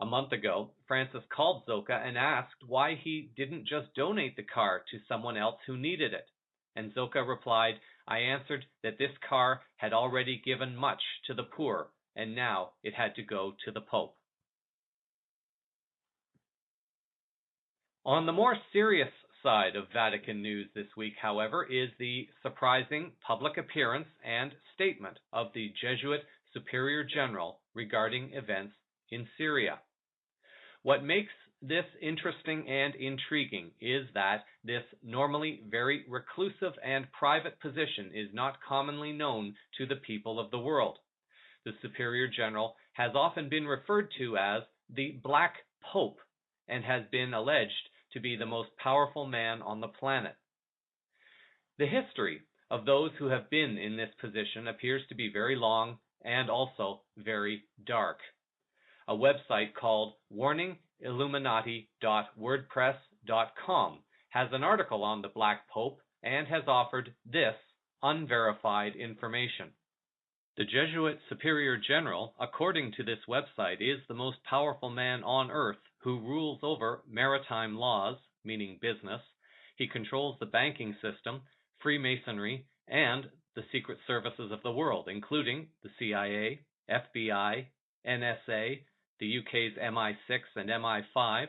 A month ago, Francis called Zoka and asked why he didn't just donate the car to someone else who needed it. And Zoka replied, "I answered that this car had already given much to the poor, and now it had to go to the Pope." On the more serious side of Vatican news this week, however, is the surprising public appearance and statement of the Jesuit Superior General regarding events in Syria. What makes this interesting and intriguing is that this normally very reclusive and private position is not commonly known to the people of the world. The Superior General has often been referred to as the Black Pope and has been alleged to be the most powerful man on the planet. The history of those who have been in this position appears to be very long and also very dark. A website called warningilluminati.wordpress.com has an article on the Black Pope and has offered this unverified information. The Jesuit Superior General, according to this website, is the most powerful man on earth who rules over maritime laws, meaning business. He controls the banking system, Freemasonry, and the secret services of the world, including the CIA, FBI, NSA, the UK's MI6 and MI5,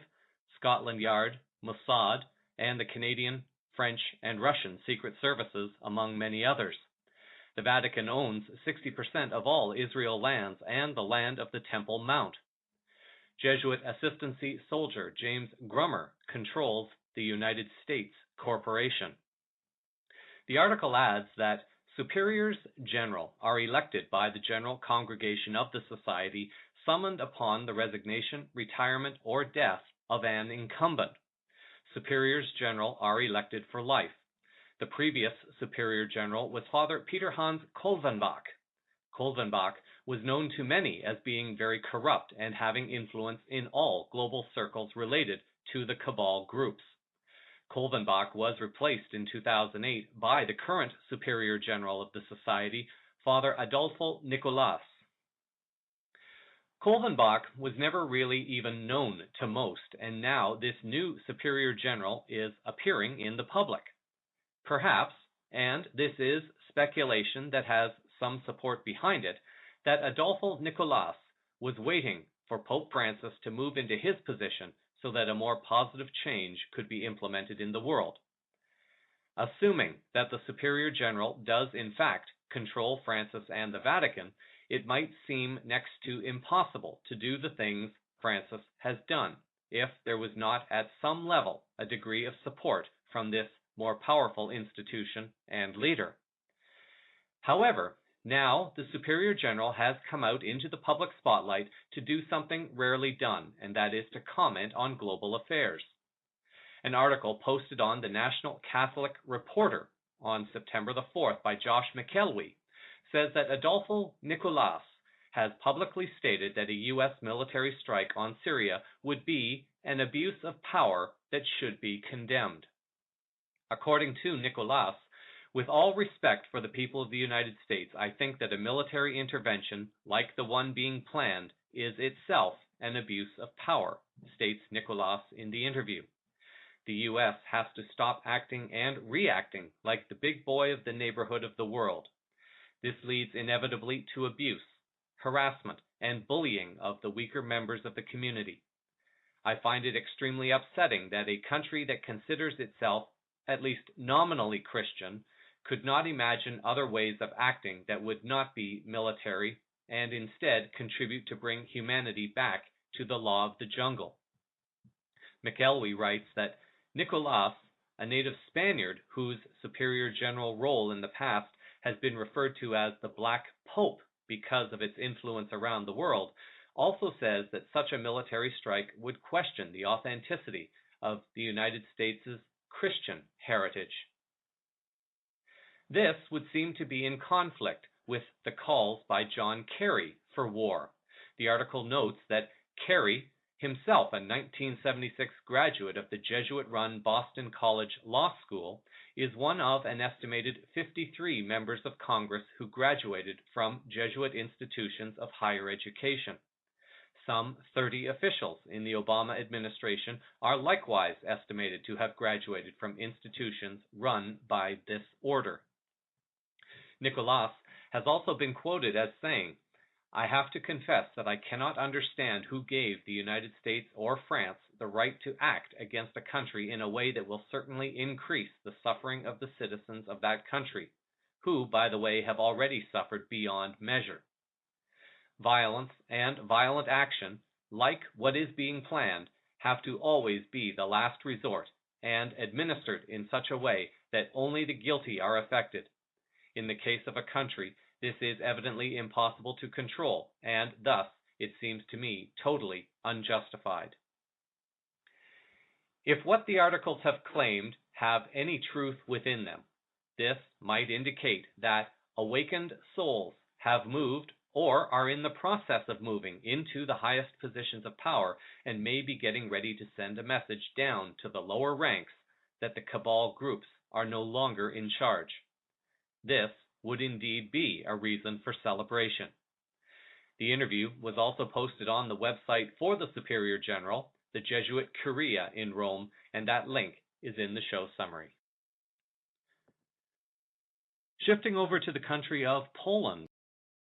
Scotland Yard, Mossad, and the Canadian, French, and Russian secret services, among many others. The Vatican owns 60% of all Israel lands and the land of the Temple Mount. Jesuit assistancy soldier James Grummer controls the United States Corporation. The article adds that superiors general are elected by the general congregation of the society, summoned upon the resignation, retirement, or death of an incumbent. Superiors general are elected for life. The previous Superior General was Father Peter Hans Kolvenbach. Kolvenbach was known to many as being very corrupt and having influence in all global circles related to the cabal groups. Kolvenbach was replaced in 2008 by the current Superior General of the Society, Father Adolfo Nicolas. Kolvenbach was never really even known to most, and now this new Superior General is appearing in the public. Perhaps, and this is speculation that has some support behind it, that Adolfo Nicolas was waiting for Pope Francis to move into his position so that a more positive change could be implemented in the world. Assuming that the Superior General does in fact control Francis and the Vatican, it might seem next to impossible to do the things Francis has done if there was not at some level a degree of support from this more powerful institution and leader. However, now the Superior General has come out into the public spotlight to do something rarely done, and that is to comment on global affairs. An article posted on the National Catholic Reporter on September the 4th by Josh McElwee says that Adolfo Nicolas has publicly stated that a U.S. military strike on Syria would be an abuse of power that should be condemned. According to Nicolas, with all respect for the people of the United States, I think that a military intervention like the one being planned is itself an abuse of power, states Nicolas in the interview. The U.S. has to stop acting and reacting like the big boy of the neighborhood of the world. This leads inevitably to abuse, harassment, and bullying of the weaker members of the community. I find it extremely upsetting that a country that considers itself at least nominally Christian, could not imagine other ways of acting that would not be military and instead contribute to bring humanity back to the law of the jungle. McElwee writes that Nicolas, a native Spaniard whose Superior General role in the past has been referred to as the Black Pope because of its influence around the world, also says that such a military strike would question the authenticity of the United States' Christian heritage. This would seem to be in conflict with the calls by John Kerry for war. The article notes that Kerry, himself a 1976 graduate of the Jesuit-run Boston College Law School, is one of an estimated 53 members of Congress who graduated from Jesuit institutions of higher education. Some 30 officials in the Obama administration are likewise estimated to have graduated from institutions run by this order. Nicolas has also been quoted as saying, "I have to confess that I cannot understand who gave the United States or France the right to act against a country in a way that will certainly increase the suffering of the citizens of that country, who, by the way, have already suffered beyond measure. Violence and violent action, like what is being planned, have to always be the last resort and administered in such a way that only the guilty are affected. In the case of a country, this is evidently impossible to control, and thus, it seems to me, totally unjustified." If what the articles have claimed have any truth within them, this might indicate that awakened souls have moved or are in the process of moving into the highest positions of power and may be getting ready to send a message down to the lower ranks that the cabal groups are no longer in charge. This would indeed be a reason for celebration. The interview was also posted on the website for the Superior General, the Jesuit Curia in Rome, and that link is in the show summary. Shifting over to the country of Poland.